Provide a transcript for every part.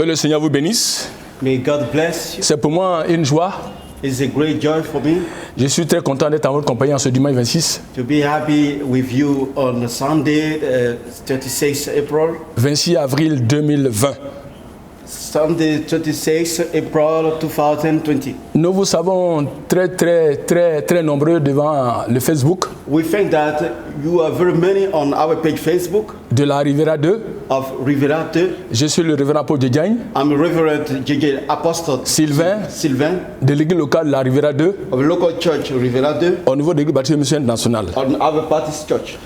le Seigneur vous bénisse. May God bless you. C'est pour moi une joie. It's a great joy for me Je suis très content d'être en votre compagnie en ce dimanche 26. to be happy with you on Sunday, 26 April. 26 avril 2020. Sunday, 26 April 2020. Nous vous savons très nombreux devant le Facebook We think that you are very many on our page Facebook de la Riviera 2. of Rivera 2. Je suis le révérend Paul Djedjagne I'm Reverend J.J. Apostle Sylvain Sylvain de l'église locale de la Riviera 2 of local church Rivera 2 au niveau de l'église baptiste mission internationale. on our Baptist church.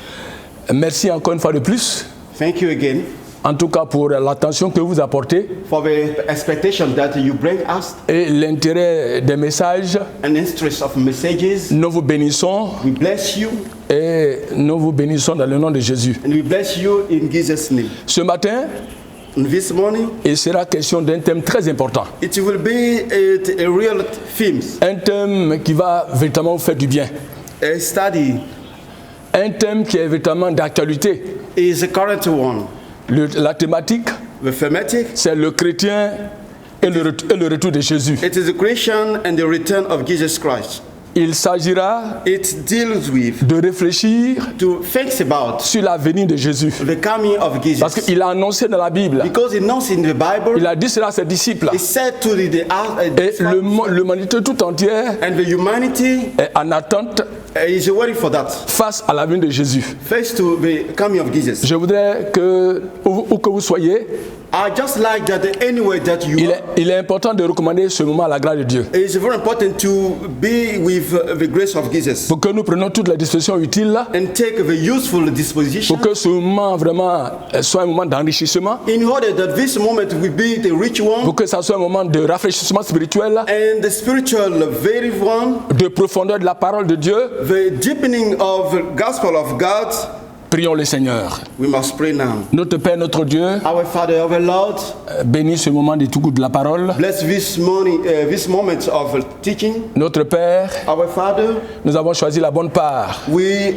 Merci encore une fois de plus, Thank you again en tout cas pour l'attention que vous apportez for the expectation that you bring us, et l'intérêt des messages. an interest of messages. Nous vous bénissons We bless you et nous vous bénissons dans le nom de Jésus. and we bless you in Jesus' name. Ce matin, And this morning, il sera question d'un thème très important. it will be a real theme, Un thème qui va véritablement vous faire du bien. a study. Un thème qui est véritablement d'actualité. Is a current one. La thématique, The thematic, c'est le chrétien et le retour de Jésus. it is the creation and the return of Jesus Christ. Il s'agira It deals with de réfléchir to think about sur la venue de Jésus. the coming of Parce Jesus. qu'il a annoncé dans la Bible, Because he knows in the Bible, il a dit cela à ses disciples. he said to the Et l'humanité tout entière and the humanity est en attente is waiting for that. face à la venue de Jésus. Face to the coming of Jesus. Je voudrais que, où que vous soyez, I just like that anyway that you are, il est important de recommander ce moment à la grâce de Dieu. it's very important to be with the grace of Jesus Pour que nous prenions toutes les dispositions utiles, and take the useful disposition pour que ce moment vraiment soit un moment d'enrichissement, in order that this moment will be the rich one pour que ça soit un moment de rafraîchissement spirituel, and the spiritual very one, de profondeur de la parole de Dieu. the deepening of the gospel of God. Prions le Seigneur. We must pray now. Notre Père, notre Dieu, Our Father, our Lord, bénis ce moment de tout goût de la parole. bless this morning, this moment of teaching. Notre Père, Our Father, nous avons choisi la bonne part. we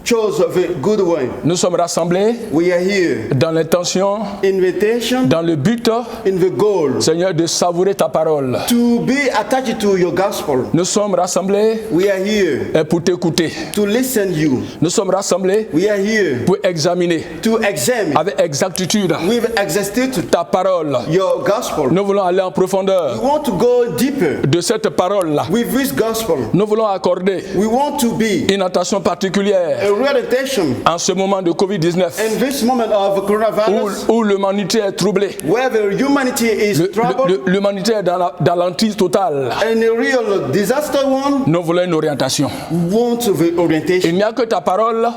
chose the good way. Nous sommes rassemblés We are here. dans l'intention, Invitation dans le but, in the goal Seigneur, de savourer ta parole. to be attached to your gospel. Nous sommes rassemblés We are here pour t'écouter. to listen you. Nous sommes rassemblés We are here pour examiner to examine avec exactitude with exactitude ta parole. your gospel. Nous voulons aller en We profondeur want to go deeper de cette parole-là. with this gospel. Nous voulons accorder We want to be une attention particulière a real attention en ce moment de Covid-19 in this moment of coronavirus où l'humanité est troublée. where the humanity is troubled L'humanité est dans l'antise totale. and a real disaster one. Nous voulons une orientation. We want the orientation. Il n'y a que ta parole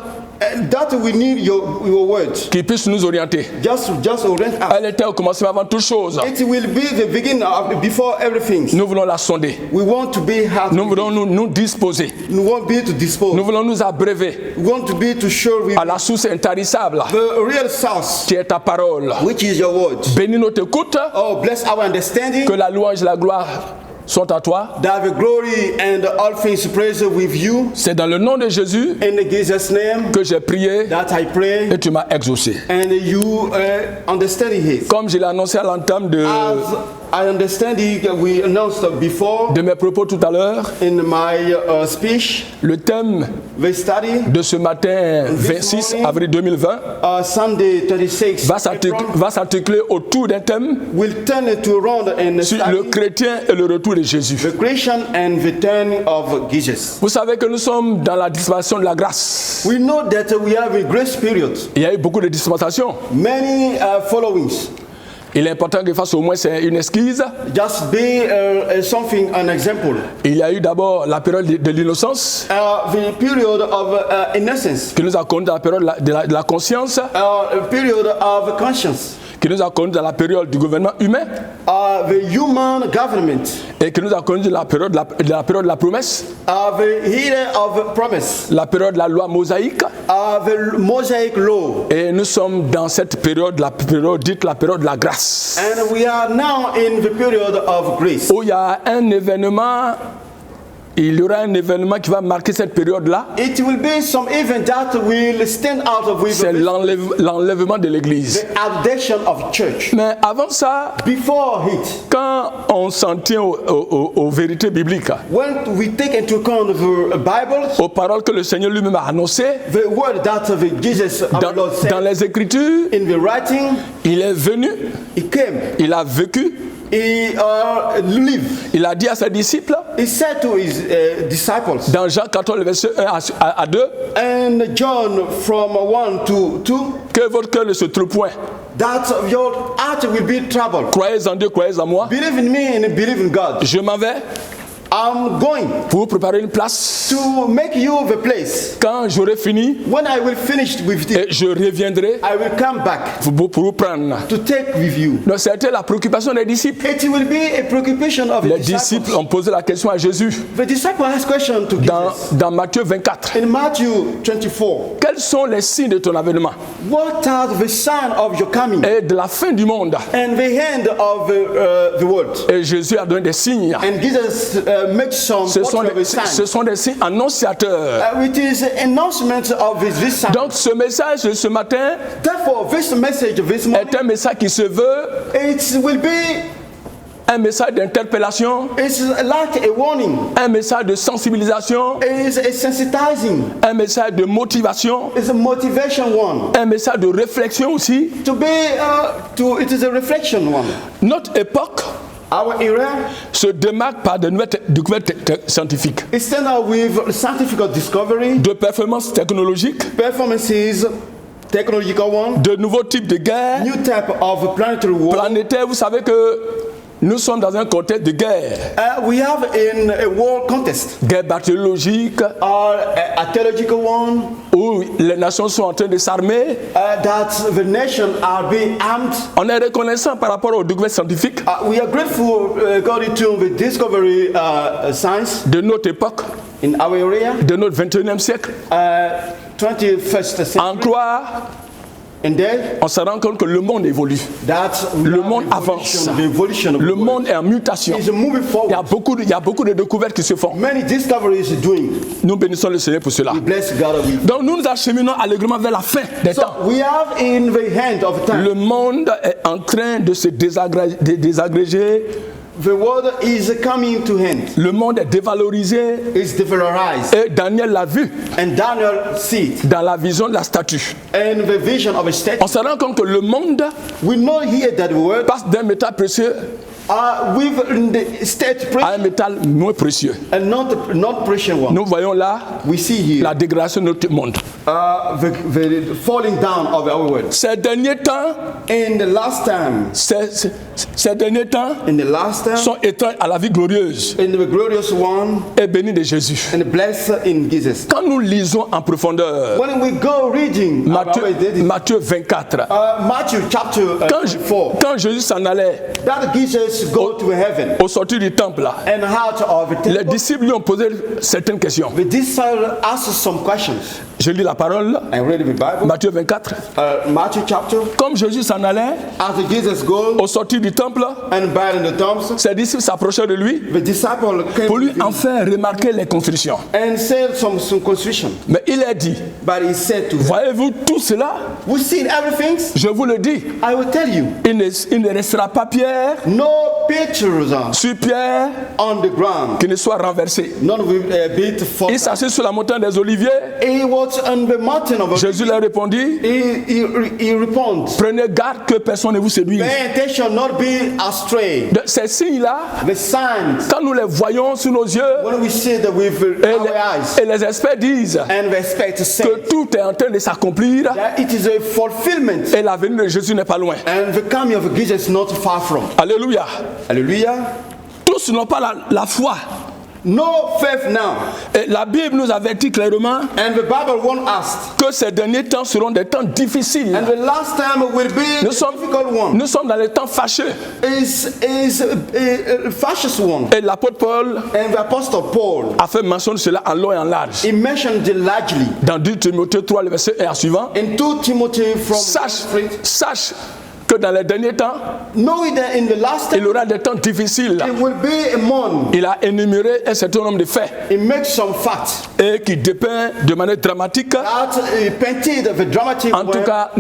And that we need your words. qui puisse nous orienter. Just orient us. Elle était au commencement avant toute chose. It will be the beginning of before everything. Nous voulons la sonder. We want to be happy. Nous voulons nous disposer. We want to be to dispose. Nous voulons nous abreuver We want to be to show with à la source intarissable the real source, qui est ta parole. which is your word. Bénis notre écoute, Oh, bless our understanding. que la louange et la gloire sont à toi. That the glory and all things praise with you. C'est dans le nom de Jésus In Jesus' name que j'ai prié that I pray et tu m'as exaucé. and you understand it. Comme je l'ai annoncé à l'entame As I understand it, we announced before de mes propos tout à l'heure, in my speech, le thème the study, de ce matin 26 avril 2020 Sunday 26 va s'articuler autour d'un thème will turn it to round and sur study le chrétien et le retour de Jésus. the creation and the turn of Jesus. Vous savez que nous sommes dans la dispensation de la grâce. We know that we have a grace period, Il y a eu beaucoup de dispensations. many followings. Il est important que je fasse au moins une esquisse. Just be something, an example. Il y a eu d'abord la période de l'innocence The period of innocence, qui nous a conduit dans la période de la conscience, a period of conscience, qui nous a conduit dans la période du gouvernement humain the human government, et qui nous a conduit dans la période de la promesse, the healer of promise, la période de la loi mosaïque. the Mosaic law. Et nous sommes dans cette période, dite la période de la grâce, And we are now in the period of grace, où il y a un événement il y aura un événement qui va marquer cette période-là. It will be some event that will stand out with C'est l'enlèvement de l'église. the abdication of church. Mais avant ça, Before it, quand on s'en tient aux vérités bibliques, when we take into account the Bible, aux paroles que le Seigneur lui-même a annoncées, the word that Jesus our Lord dans said les Écritures, in the writing, il est venu, he came, il a vécu, he lived. il a dit à ses disciples, He said to his disciples, dans Jean 14, verset 1 à 2, and John from 1 to 2, que votre cœur ne se trouve point. that your heart will be troubled. Croyez en Dieu, croyez en moi. Believe in me and believe in God. Je m'en vais I'm going pour vous préparer une place. to make you the place. Quand j'aurai fini, When I will finish with et it, je reviendrai I will come back pour vous prendre. to take with you. Donc c'était la préoccupation des disciples. It will be a preoccupation of the Les disciples disciples. ont posé la question à Jésus The disciple asked question to Jesus. dans Matthieu 24. In Matthew 24, Quels sont les signes de ton avènement what are the sign of your coming et de la fin du monde? and the end of the world? Et Jésus a donné des signes. And Jesus makes some Ce sont whatever des, sign. ce sont des signes annonciateurs. It is an announcement of this sign. Donc ce message de ce matin Therefore, this message this morning, est un message qui se veut it will be un message d'interpellation, it's like a warning. un message de sensibilisation, It's a sensitizing. un message de motivation, It's a motivation one. un message de réflexion aussi. It is a reflection one. Notre époque Our era se démarque par de nouvelles découvertes scientifiques, is stand out with scientific discovery, de performances technologiques, performances, technological one, de nouveaux types de guerres new type of planetary war. planétaires. Vous savez que nous sommes dans un contexte de guerre, We have in a world contest, guerre bactériologique, a theological one, où les nations sont en train de s'armer. that the nation are being armed. On est reconnaissant par rapport aux découvertes scientifiques We are grateful according to the discovery science de notre époque, in our area, de notre 21e siècle. 21st En century, croire, and then on se rend compte que le monde évolue. that Le monde avance. the evolution of Le the world monde est en mutation. is moving Il y a forward. beaucoup de découvertes qui se font. Many discoveries doing. Nous bénissons le Seigneur pour cela. We bless God with. Donc nous nous acheminons allègrement vers la fin des So temps. we have in the hand of time. Le monde est en train de se désagréger. The world is coming to hand. Le monde est dévalorisé. It's devalorized. Et Daniel l'a vu And Daniel see it. dans la vision de la statue. And the vision of a statue. On se rend compte que le monde We know here that the word passe d'un métal précieux with the state à un métal moins précieux. and not precious one. Nous voyons là We see here la dégradation de notre monde. the falling down of our world. Ces derniers temps, In the last time, ces derniers temps sont étranges à la vie glorieuse in the glorious one, et bénie de Jésus. and blessed in Jesus. Quand nous lisons en profondeur When we go reading Matthieu 24, Matthew chapter 4, quand Jésus s'en allait that Jesus go to heaven au sortir du temple, là, and heart of the les temple. disciples lui ont posé certaines questions. The disciples asked some questions. Je lis la parole, I read the Bible. Matthieu 24. Matthew chapter. Comme Jésus s'en allait After Jesus go au sortir du temple, and bow in the tombs, ses disciples s'approchaient de lui the disciple came pour lui to him en faire remarquer les constructions. and said some construction. Mais il a dit, But he said to them, voyez-vous tout cela? we seen everything. Je vous le dis, I will tell you. il ne restera pas pierre No pictures sur pierre on the ground. qui ne soit renversée. None will be for. Il s'assit sur la montagne des Oliviers. He was on the mountain of. Jésus leur répondit, He responds. prenez garde que personne ne vous séduise. They shall not be astray. Ces signes-là, The signs quand nous les voyons sous nos yeux, when we see that with our eyes et les experts disent and we expect to say que tout est en train de s'accomplir that it is a fulfillment et la venue de Jésus n'est pas loin. and the coming of Jesus is not far from. Alléluia. Hallelujah. Tous n'ont pas la foi. No faith now. Et la Bible nous avertit clairement And the Bible warns us. que ces derniers temps seront des temps difficiles. And the last time will be Nous a sommes, difficult one. nous sommes dans les temps fâcheux. Is a fascist one. Et l'apôtre Paul And the apostle Paul, a fait mention de cela en long et en large. he mentioned it largely Dans 2 Timothée 3, le verset 1 à suivant. in 2 Timothy from Sache que que dans les derniers temps, knowing that in the last il time aura des temps difficiles. it will be a month. Il a énuméré un certain nombre de faits It makes some facts et qui dépeint de manière dramatique, that painted the dramatic en tout way cas,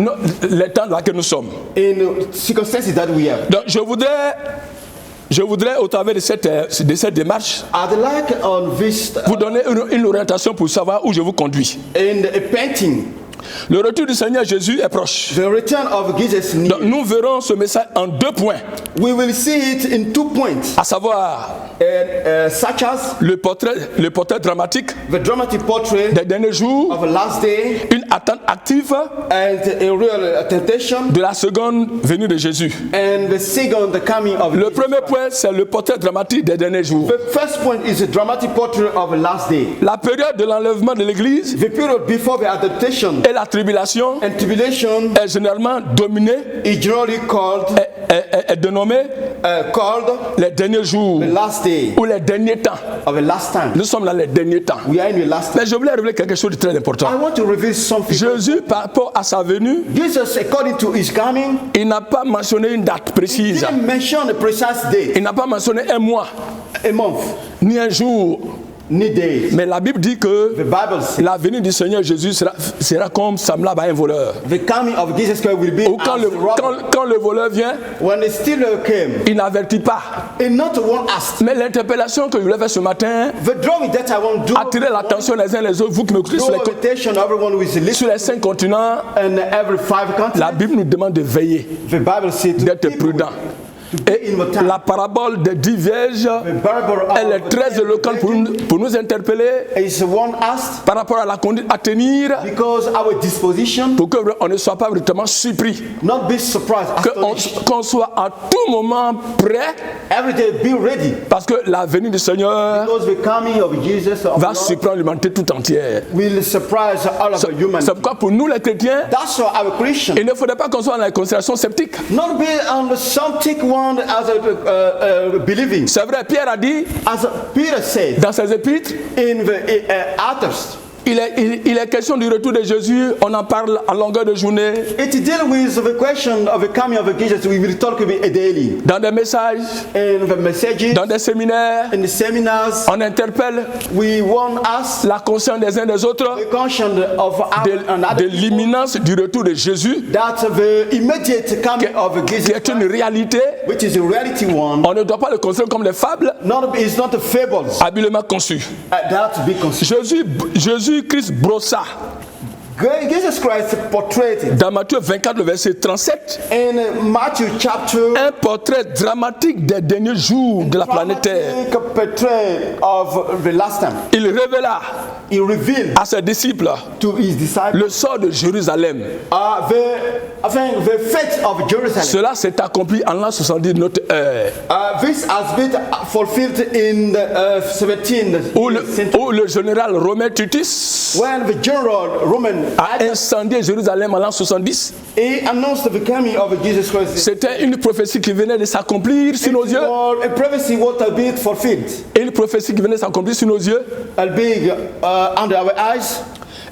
les temps dans lesquels nous sommes. in circumstances that we have. Donc, je voudrais, au travers de cette démarche, I'd like on this vous donner une orientation pour savoir où je vous conduis. in a painting. Le retour du Seigneur Jésus est proche. The return of Jesus near. Donc, nous verrons ce message en 2 points, We will see it in 2 points, à savoir such as le portrait dramatique the dramatic portrait des derniers jours, of a last day une attente active and a real temptation, de la seconde venue de Jésus. and the second, the coming of Le Jesus premier Christ. point, c'est le portrait dramatique des derniers jours. The first point is a dramatic portrait of a last day. La période de l'enlèvement de l'Église The period before the adaptation et la tribulation and tribulation est généralement dominée, is generally est dénommée called les derniers jours the last day ou les derniers temps. of the last time. Nous sommes dans les derniers temps. We are in the last time. Mais je voulais révéler quelque chose de très important. I want to reveal something. Jésus, par rapport à sa venue, Jesus, according to his coming, il n'a pas mentionné une date précise. didn't mention a precise date, Il n'a pas mentionné un mois, a month, ni un jour. ni days. Mais la Bible dit que The Bible says la venue du Seigneur Jésus sera comme semblable à un voleur. the coming of Jesus Christ will be Ou quand as le, a robber. quand le voleur vient, When the stealer came, il n'avertit pas. and not one asked. Mais l'interpellation que je voulais faire ce matin, The drawing that I want to do, attirer l'attention les uns les autres, vous qui m'écoutez draw attention everyone who is sur listening les 5 continents, and every 5 la continents. Bible nous demande de veiller, The Bible says to d'être people prudent. to be Et in the time. la parabole des 10 vierges, The parable elle est of très éloquente pour nous interpeller is one asked par rapport à la conduite à tenir, because our disposition, pour qu'on ne soit pas véritablement surpris, not be surprised, astonished. qu'on soit à tout moment prêt, Every day be ready parce que la venue du Seigneur because the coming of Jesus of va Lord surprendre l'humanité tout entière. will surprise all of the humanity. C'est pourquoi pour nous les chrétiens, That's why our Christian, il ne faudrait pas qu'on soit dans la considération sceptique. not be on the something one as a believing. C'est vrai, Pierre a dit As Peter said dans ses épîtres, in the Acts, il est question du retour de Jésus, on en parle à longueur de journée, it deals with the question of the coming of Jesus. We will talk about it daily dans des messages, in the messages, dans des séminaires, in the seminars. on interpelle We want us la conscience des uns des autres the conscience of de l'imminence du retour de Jésus, that the immediate coming of Jesus qui est une Christ, réalité. which is a reality one, On ne doit pas le considérer comme des fables it's not a fables habilement conçues. that be considered. Jésus-Christ brossa Jesus Christ portrayed dans Matthieu 24, le verset 37, in Matthew chapter un portrait dramatique des derniers jours de la planète Terre. dramatic portrait of the last time. Il révéla He revealed à ses disciples to his disciples le sort de Jérusalem. the fate of Jerusalem. Cela s'est accompli en l'an 70 de notre ère, This has been fulfilled in the 17th century où le général Romain Titus when the general Roman a incendié Jérusalem en l'an 70. he announced the coming of Jesus Christ. C'était une prophétie qui venait de s'accomplir sur nos yeux. A prophecy what will be fulfilled. Une prophétie qui venait de s'accomplir sur nos yeux. Will be under our eyes.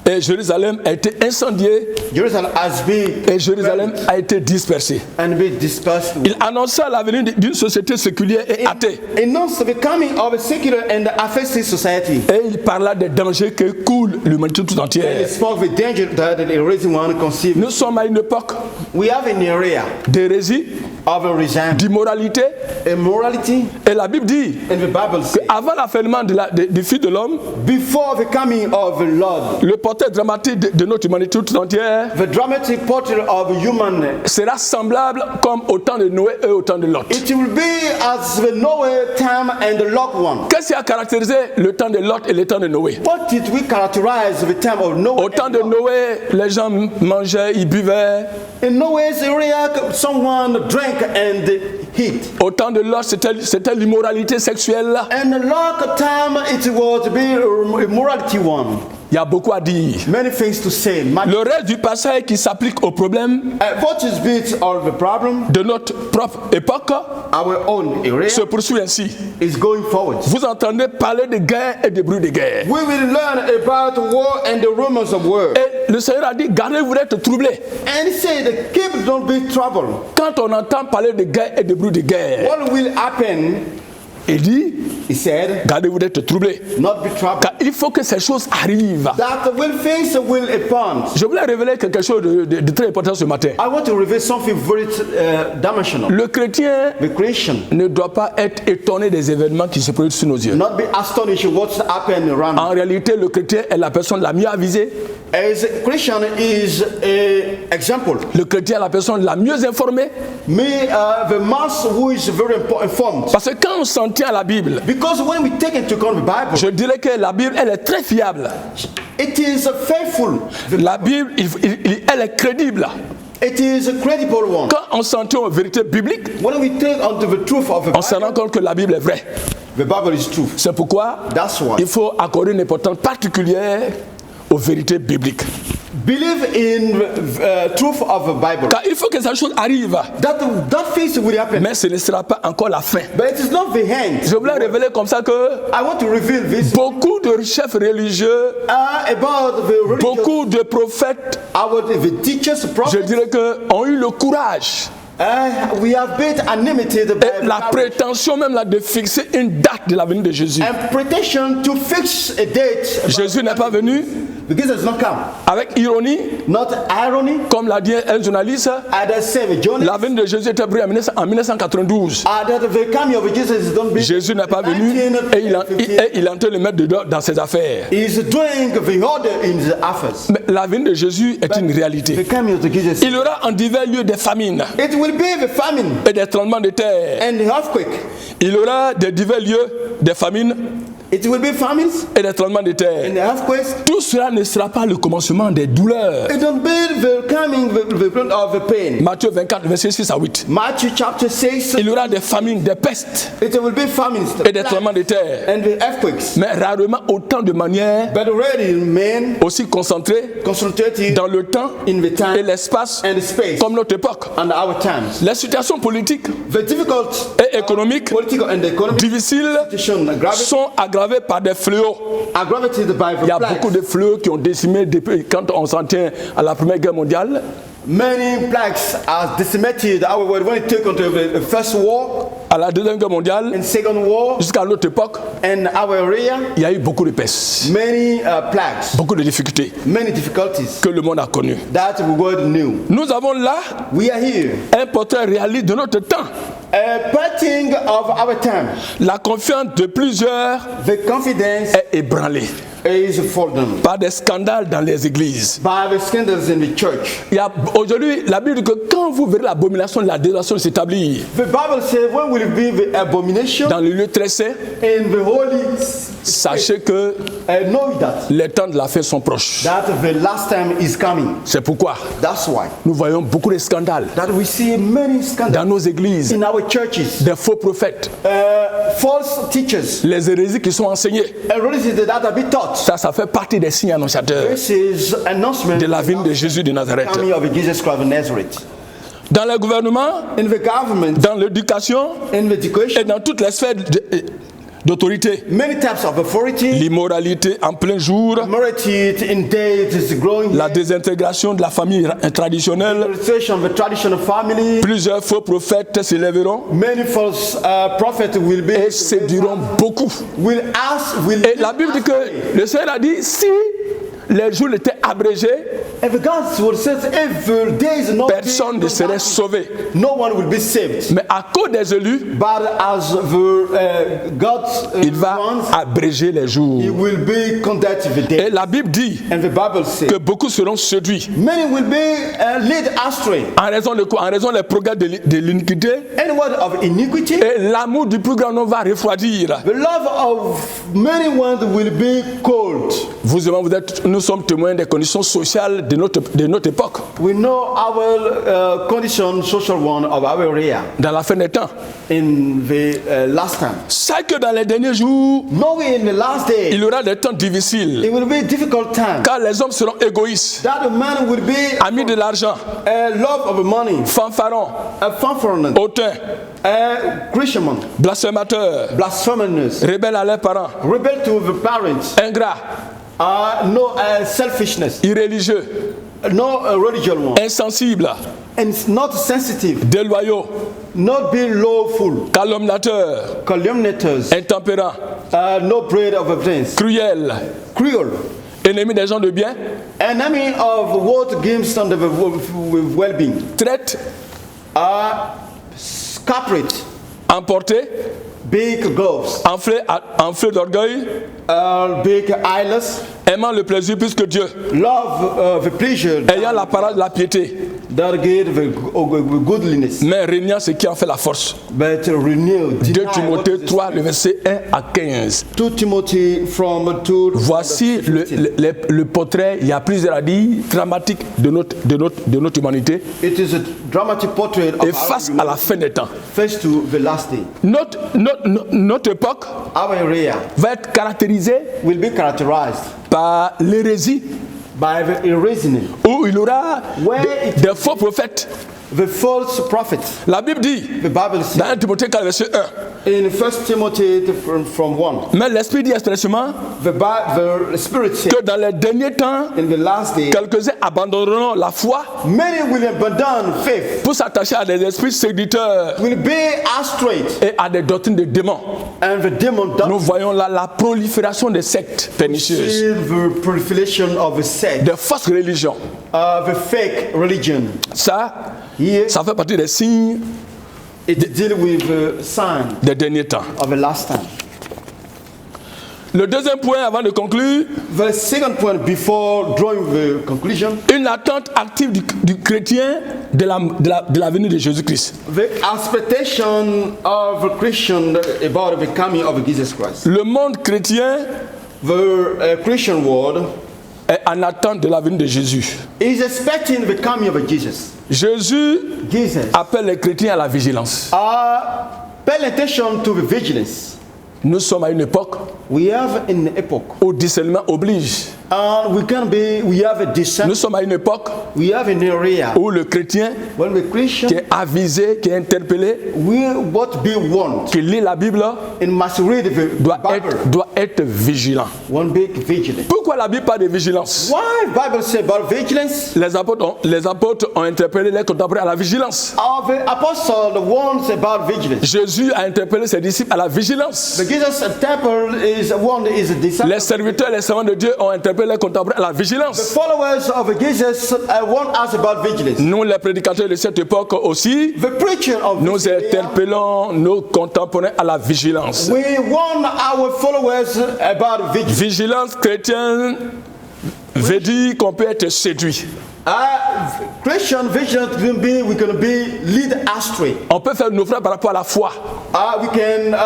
Et Jérusalem a été incendiée Jerusalem has been et Jérusalem a été dispersée. and be dispersed. Il annonça l'avenir d'une société séculière et athée. Announced the coming of a secular and atheistic society. Et il parla des dangers que coule l'humanité tout And entière. it spoke the danger that the reason one conceived. Nous sommes à une époque We have an area d'hérésie, of a resentment, d'immoralité. immorality, Et la Bible dit and the Bible says qu'avant l'avènement du Fils de l'homme, before the coming of the Lord, le portrait dramatique de notre humanité tout entière the dramatic portrait of human, sera semblable comme au temps de Noé et au temps de Lot. it will be as the Noah time and the Lot one. Qu'est-ce qui a caractérisé le temps de Lot et le temps de Noé? What did we characterize the time of Noah? Au temps and de Lot? Noé, les gens mangeaient, ils buvaient. In Noah's area, someone drank and eat. Au temps de Lot, c'était l'immoralité sexuelle. And the Lot time, it was be immorality one. Il y a beaucoup à dire. Many things to say. Le reste du passage qui s'applique au problème What is bit of the problem? de notre propre époque Our own area se poursuit ainsi. is going forward. Vous entendez parler de guerre et de bruit de guerre. We will learn about war and the rumors of war. Et le Seigneur a dit, gardez-vous d'être troublés. And he said, keep don't be troubled. Quand on entend parler de guerre et de bruit de guerre, What will happen? il dit, He said, gardez-vous d'être troublés. not be troubled. Car il faut que ces choses arrivent. That when things will happen, Je voulais révéler quelque chose de très important ce matin. I want to reveal something very dimensional. Le chrétien The Christian, ne doit pas être étonné des événements qui se produisent sous nos yeux. not be astonished at what's happening around. En réalité, le chrétien est la personne la mieux avisée. As a Christian is a example. Le chrétien est la personne la mieux informée. Me, the mass who is very informed. Parce que quand on s'en tient à la Bible, Because when we take into account the Bible, je dirais que la Bible, elle est très fiable. it is faithful. La Bible, elle est crédible. It is a credible one. Quand on s'en tient aux vérités bibliques, When we take onto the truth of the on se rend Bible, compte que la Bible est vraie. the Bible is true. C'est pourquoi That's why. il faut accorder une importance particulière aux vérités bibliques. Believe in the truth of the Bible. Car il faut que ces choses arrivent. That things will happen. Mais ce ne sera pas encore la fin. But it is not the end. Je voulais révéler comme ça que I want to reveal this beaucoup de chefs religieux, about the religious, beaucoup de prophètes, the teachers, je prophets. dirais que ont eu le courage We have been animated by et la prétention même là de fixer une date de la venue de Jésus. and pretension to fix a date. Jésus n'est pas venu Because it's not come. avec ironie, Not irony. comme l'a dit un journaliste. I say the journey. La venue de Jésus était prévue en 1992. That the coming of Jesus is don't be. Jésus n'est pas venu et il est en train de le mettre dedans dans ses affaires. He's doing the order in the affairs. Mais la venue de Jésus est une The réalité. coming of Jesus. Il y aura en divers lieux des famines It will be the famine et des tremblements de terre. and the earthquake. Il y aura des divers lieux des famines It will be famines et des tremblements de and terre. the earthquakes. Tout cela ne sera pas le commencement des douleurs. It don't be the coming of the pain. Matthieu 24, verset 6 à 8. Matthew chapter 6. Il y aura des famines, des pestes It will be famines et des tremblements de terre. and the earthquakes. Mais rarement autant de manière But already men aussi concentrées concentrated dans le temps in the et time l'espace and the space comme notre époque. and our times. Les situations politiques The difficult et économiques political and economic difficiles situation sont aggravées par des fléaux. aggravated by Il y the a beaucoup plagues. de fléaux qui ont décimé depuis quand on s'en tient à la Première Guerre mondiale. Many plagues are decimated our world when it took onto the first war À la Deuxième Guerre mondiale, and second war jusqu'à notre époque, and our area. il y a eu beaucoup de pestes, Many plagues, beaucoup de difficultés many difficulties que le monde a connues. that the world knew. Nous avons là We are here. un portrait réaliste de notre temps. A parting of our time. La confiance de plusieurs The confidence est ébranlée is fallen par des scandales dans les églises. by the scandals in the church. Aujourd'hui, la Bible dit que quand vous verrez l'abomination de la désolation s'établir The Bible says, when will it be the abomination dans le lieu très saint, in the holy? sachez que Know that les temps de la fin sont proches. the last time is coming. C'est pourquoi That's why nous voyons beaucoup de scandales that we see many dans scandals nos églises, in our churches. des faux prophètes, False teachers, les hérésies qui sont enseignées. heresies that are being taught. Ça fait partie des signes annonciateurs This is announcement de la venue de Jésus de Nazareth. coming of Jesus Christ of Nazareth. Dans le gouvernement, In the government, dans l'éducation in the et education, dans toutes les sphères d'autorité. many types of authority. L'immoralité en plein jour, Morality in days is growing. la désintégration de la famille traditionnelle. Restoration of the traditional family. Plusieurs faux prophètes s'élèveront Many false prophets will be et séduiront beaucoup. will ask will. Et la Bible dit que le Seigneur a dit, si les jours étaient abrégés, If God's word says every day is not personne ne serait sauvé. no one will be saved. Mais à cause des élus, But as the God's il va ones, abréger les jours. He will be conducted the day. Et la Bible dit And the Bible says que beaucoup seront séduits many will be led astray. en raison de quoi? En raison des progrès de l'iniquité. Any word of iniquity, Et l'amour du plus grand nombre va refroidir. the love of many ones will be cold. Nous sommes témoins des conditions sociales de notre époque, We know our condition, social one of our area dans la fin des temps. in the last time. C'est que dans les derniers jours, Knowing in the last day, il y aura des temps difficiles, it will be a difficult time. car les hommes seront égoïstes, That a man will be amis de l'argent, a love of money, fanfarons, a fanfaron, hautains, a Christian man, blasphémateurs, blasphemous, rebelles à leurs parents, rebel to the parents, ingrats, no selfishness, irréligieux, no religion one, insensibles, and not sensitive, déloyaux, not being lawful, calomniateurs, calumniators, intempérants, no bread of evidence, cruels, cruel, ennemis des gens de bien, enemy of what gives under the well-being, traites, corporate, emportés, big gloves, enflés d'orgueil, big eyeless, aimant le plaisir plus que Dieu, love the pleasure ayant la parole de la piété, that give the goodliness, mais régnant ce qui en fait la force. but renew. 2 Timothée 3, le verset 1 à 15. 2 Timothy from 2. Voici le portrait, il y a plusieurs à dire, dramatique de notre humanité, It is a dramatic portrait of et face à la fin des temps. face to the last day. Notre époque Our area va être caractérisée will be characterized par l'hérésie, by the reasoning, où il y aura des faux prophètes. the false prophet. La Bible dit, The Bible says dans 1 Timothée 4, verset 1, in 1 Timothy from 1, mais l'Esprit dit expressément the Spirit says que dans les derniers temps, in the last day, quelques-uns abandonneront la foi many will abandon faith, pour s'attacher à des esprits séducteurs will be astray, et à des doctrines de démons. and the demon Nous doctrine voyons là la prolifération des sectes pernicieuses, is the proliferation of the sect, des fausses religions. the fake religion. Here, Ça fait partie des signes it deals with the sign des derniers temps. of the last time. Le deuxième point avant de conclure, The second point before drawing the conclusion, une attente active du chrétien de la venue de Jésus-Christ. the expectation of a Christian about the coming of Jesus Christ. Le monde chrétien The Christian world est en attente de la venue de Jésus. is expecting the coming of Jesus. Jésus Jesus. appelle les chrétiens à la vigilance. Pay attention to the vigilance. Nous sommes à une époque We have an epoch. où discernement oblige. We have a Nous discernment. sommes à une époque We have an area où le chrétien when the Christian qui est avisé, qui est interpellé, will what be warned qui lit la Bible, and must read the Bible. doit être vigilant. One big vigilance. Pourquoi la Bible parle de vigilance? Why Bible say about vigilance? Les apôtres ont interpellé les contemporains à la vigilance. The apostle warns about vigilance. Jésus a interpellé ses disciples à la vigilance. The Jesus temple is one is a disciple. Les serviteurs et les servants de Dieu ont interpellé les contemporains à la The vigilance. followers of Jesus warn us about vigilance. Nous, les prédicateurs de cette époque aussi, The preacher of nous this area, interpellons nos contemporains à la vigilance. we warn our followers about vigilance. Vigilance chrétienne veut dire qu'on peut être séduit. Christian vigilance can be we can be lead astray. On peut faire naufrage par rapport à la foi. We can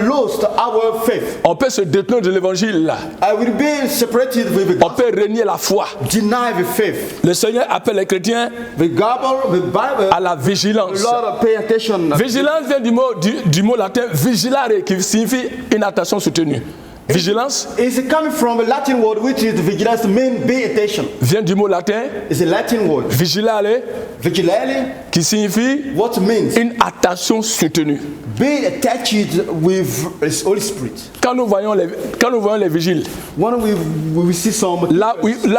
lose our faith. On peut se détourner de l'évangile. Will be separated with the On peut renier la foi. deny the faith. Le Seigneur appelle les chrétiens The Bible, à la vigilance. Lord, pay attention. Vigilance vient du mot latin vigilare qui signifie une attention soutenue. Vigilance Is coming from a Latin word which is vigilance, mean pay attention. vient du mot latin It's a Latin word. vigilare Vigilare, qui signifie what means une attention soutenue. be attached with the Holy Spirit. Quand nous voyons les vigiles, When we see some là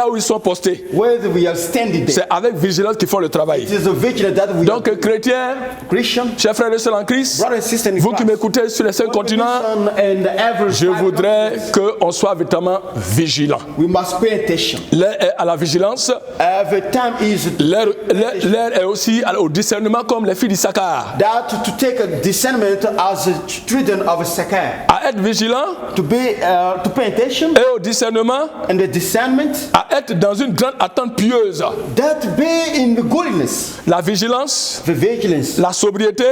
où ils sont postés, where we are standing there, c'est avec vigilance qu'ils font le travail. it is a vigilance that we Donc, chrétiens, Christian, chers frères et sœurs en Christ, brothers and sisters in vous qui Christ, m'écoutez sur les 5 continents, and every je voudrais qu'on soit véritablement vigilant. we must pay attention. L'heure est à la vigilance, The time is l'heure est aussi au discernement comme les filles d'Issachar. that to take a discernment as a children of Sakar, À être vigilant to pay attention et au discernement, and the discernment à être dans une grande attente pieuse. that be in the godliness, La vigilance, the vigilance, la sobriété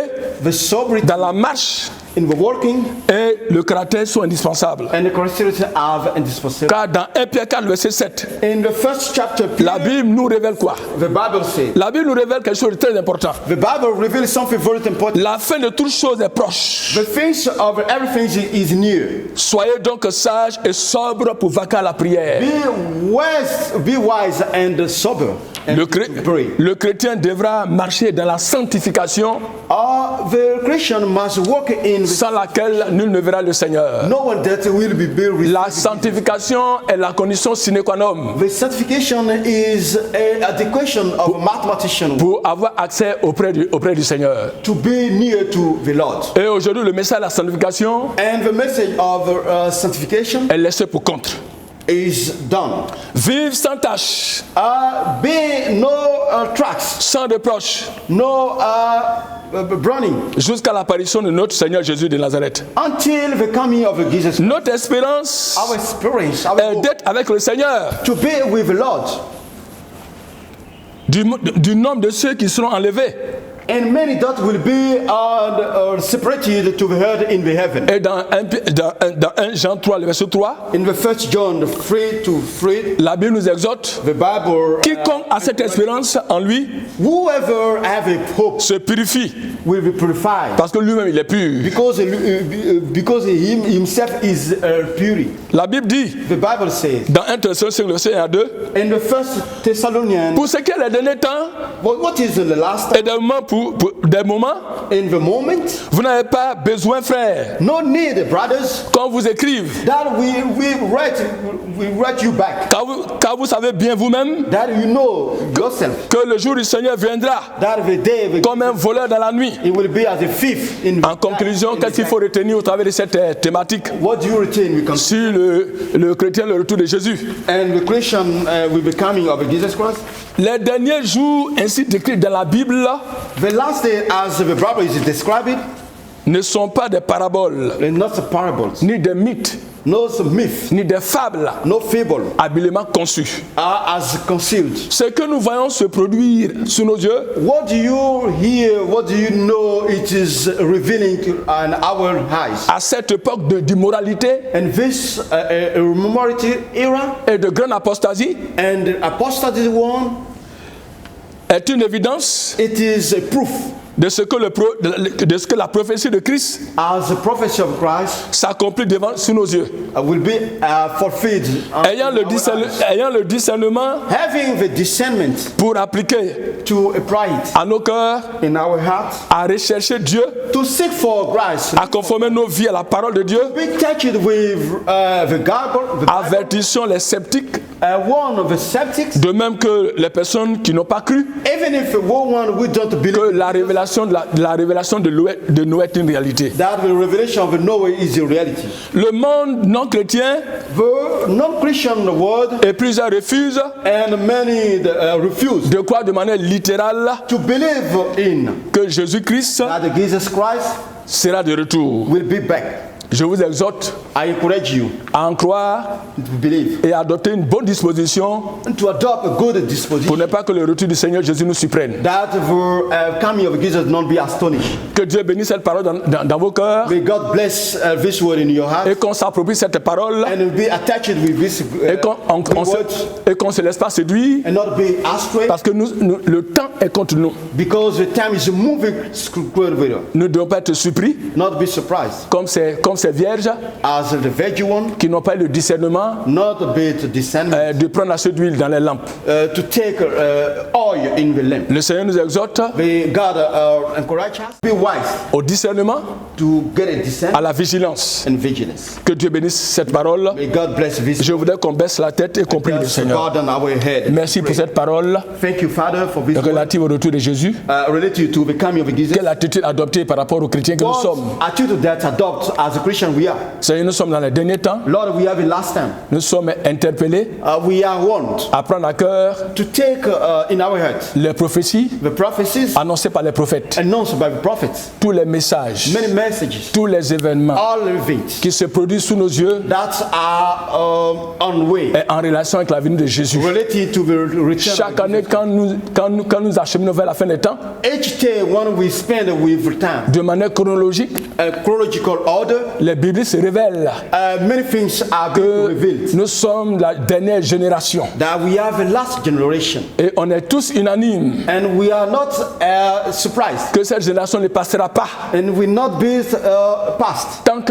the sobriety dans la marche in the working, et le caractère sont indispensables. and the characteristics are indispensable. Car dans 1 Pierre 4, verset 7, In the first chapter, la Bible nous révèle quoi? the Bible says, La Bible nous révèle quelque chose de très important. the Bible reveals something very important. La fin de toutes choses est proche. The things of everything is near. Soyez donc sages et sobres pour vaquer à la prière. Be wise and sober and Le, pray. le chrétien devra marcher dans la sanctification The Christian must walk in sans laquelle nul ne verra le Seigneur. no one that will be La sanctification est la condition sine qua non The sanctification is the question of a mathematician pour avoir accès auprès du Seigneur. to be near to the Lord. Et aujourd'hui, le message de la sanctification And the message of sanctification est laissé pour compte. is done. Vive sans tâche, Be no tracks, sans reproche, no burning, jusqu'à l'apparition de notre Seigneur Jésus de Nazareth. until the coming of Jesus. Notre espérance Our experience, our est hope, d'être avec le Seigneur. to be with the Lord. Du nombre de ceux qui seront enlevés. And many that will be separated to be heard in the heaven. Et dans 1 Jean 3, le verset 3, In the 1 John 3:3, la Bible nous exhorte, the Bible, quiconque a cette espérance en lui whoever have a hope se purifie, will be purified, parce que lui-même il est pur. because he himself is pure. La Bible dit, The Bible says dans 1 Thessaloniciens, le verset 1 à 2, in the 1 Thessalonians, pour ce qui est des derniers temps what is in the last et des moments, in the moment, vous n'avez pas besoin, frères, no need, brothers, qu'on vous écrive, that we write you back, car vous savez bien vous-même that you know yourself, que le jour du Seigneur viendra that the day comme un voleur dans la nuit. it will be as a thief in. En conclusion, qu'est-ce qu'il faut retenir au travers de cette thématique What do you retain? We can sur le chrétien, le retour de Jésus? and the Christian will be coming of Jesus Christ. Les derniers jours ainsi décrits dans la Bible The last day, as the Bible is described, ne sont pas des paraboles, they're not parables, ni des mythes, no myth, ni des fables no fable, habilement conçus. as concealed. Ce que nous voyons se produire sous nos yeux What do you hear? What do you know? It is revealing in our eyes. à cette époque d'immoralité And this immorality era et de grande apostasie and apostasy one, est une évidence it is a proof de ce que la prophétie de Christ as the prophecy of Christ s'accomplit sous nos yeux. will be fulfilled. Ayant le discernement Having the discernment pour appliquer to apply it à nos cœurs, in our hearts, à rechercher Dieu, to seek for Christ, à conformer nos vies à la parole de Dieu, be touched with the Bible, avertissons les sceptiques, one of the skeptics, de même que les personnes qui n'ont pas cru even if one we don't que believe la révélation de Noé est une réalité. that the revelation of Noah is a reality. Le monde non chrétien The non-Christian world et plusieurs refusent and many refuse de croire de manière littérale to believe in que Jésus-Christ that Jesus Christ sera de retour. will be back. Je vous exhorte I encourage you à en croire to believe et à adopter une bonne disposition and to adopt a good pour disposition, ne pas que le retour du Seigneur Jésus nous surprenne. that the coming of Jesus not be astonished. Que Dieu bénisse cette parole dans vos cœurs May God bless this word in your heart et qu'on s'approprie cette parole and be attached with this et qu'on se laisse pas séduire and not be astray, parce que le temps est contre nous. because the time is moving quickly. Nous ne devons pas être surpris Not be surprised comme ces vierges as the virgin one, qui n'ont pas eu le discernement not be to discernment, de prendre assez d'huile dans les lampes. to take oil in the lamp. Le Seigneur nous exhorte God encourage us be wise au discernement, to get a à discernment la vigilance. and vigilance. Que Dieu bénisse cette parole. May God bless this. Je voudrais qu'on baisse la tête et qu'on prie le Seigneur. God on our head. Merci pour cette parole Thank you, Father, for this word, relative au retour de Jésus. related to the coming of Jesus. Quelle attitude adoptée par rapport aux chrétiens que nous sommes. What attitude that adopt as a Christian we are. Seigneur, nous sommes dans les derniers temps. Lord, we have it last time. Nous sommes interpellés We are warned à prendre à cœur to take in our hearts les prophéties the prophecies annoncées par les prophètes, announced by the prophets, tous les messages, many messages, tous les événements all events qui se produisent sous nos yeux that are on way et en relation avec la venue de Jésus. related to the return. Chaque année, quand nous acheminons vers la fin des temps, Each day when we spend with time de manière chronologique, chronological order. Les Bibles se révèlent Many things are being que revealed. nous sommes la dernière génération. That we have a last generation. Et on est tous unanimes And we are not surprised. que cette génération ne passera pas And will not be passed. tant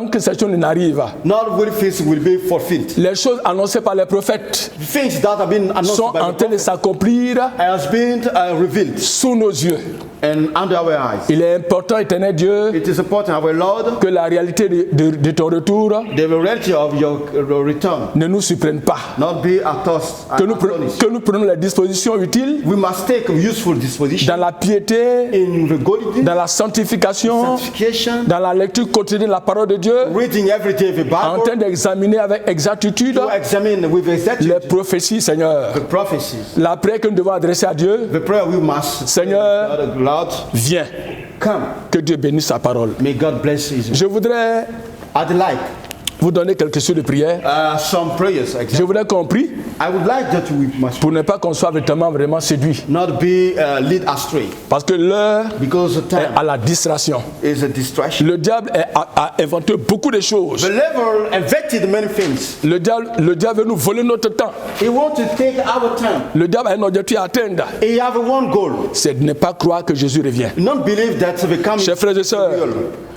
que cette chose n'arrive. Not will things will be fulfilled. Les choses annoncées par les prophètes Things that have been announced sont by en the train de prophet s'accomplir has been revealed sous nos yeux. and under our eyes. Il est important, éternel Dieu, It is important, our Lord, que la réalité de ton retour the reality of your return ne nous surprenne pas. not be at us astonished. Que nous prenions les dispositions utiles We must take useful disposition dans la piété, in regarding dans la sanctification, sanctification, dans la lecture quotidienne de la parole de Dieu, reading every day the en train Bible, d'examiner avec exactitude to examine with les exactitude prophéties, Seigneur. the prophecies. La prière que nous devons adresser à Dieu, The prayer we must Seigneur, Lord, viens. come. Que Dieu bénisse sa parole. May God bless you. Je voudrais I'd like vous donner quelques choses de prière. some prayers. Je voudrais qu'on prie I would like that we must pour ne pas qu'on soit vraiment séduit. not be led astray, Parce que l'heure because the est time à la distraction. is a distraction. Le diable a inventé beaucoup de choses. The devil invented many things. Le diable veut nous voler notre temps. He wants to take our time. Le diable a un objectif à atteindre. He have one goal. C'est de ne pas croire que Jésus revient. Not believe that the coming. Chers frères et sœurs,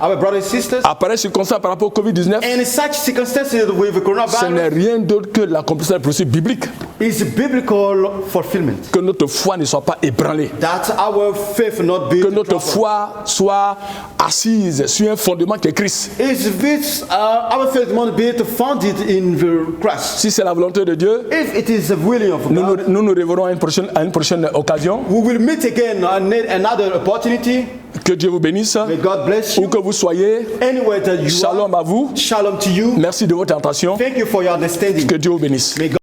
Our brothers and sisters, à pareille circonstance par rapport au Covid-19, in such circumstances with the ce coronavirus, n'est rien d'autre que l'accomplissement des procédures bibliques. is biblical fulfillment. Que notre foi ne soit pas ébranlée. That our faith not be Que notre troubled. foi soit assise sur un fondement qui est Christ. Is this our faith not be founded in the Christ? Si c'est la volonté de Dieu, If it is the willing of nous God, nous reverrons à une prochaine occasion. we will meet again on another opportunity. Que Dieu vous bénisse. May God bless Où you. que vous soyez, Anywhere that you shalom are. à vous. Shalom to you. Merci de votre attention. Thank you for your understanding. Que Dieu vous bénisse. May God